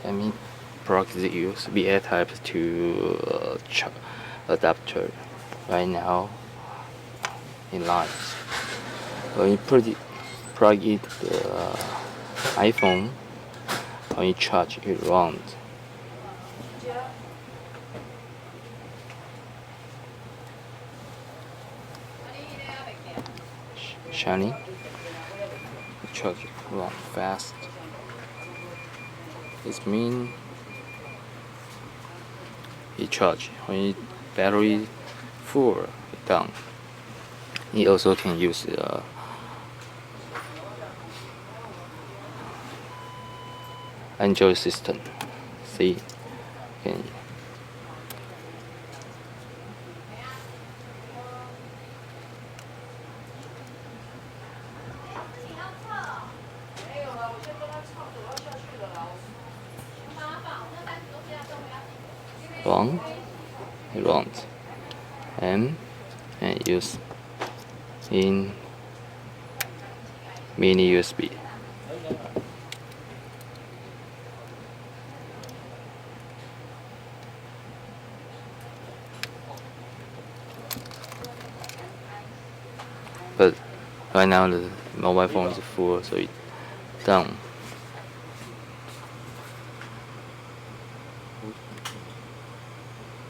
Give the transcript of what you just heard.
let me plug the USB-A type to adapter right now in line. When you plug it the iPhone, when you charge it runs. Shining, charge run fast. It means it charge when battery full down. You also can use Android system. See, can run, it runs, and use in mini USB. But right now the mobile phone is full, so it's down.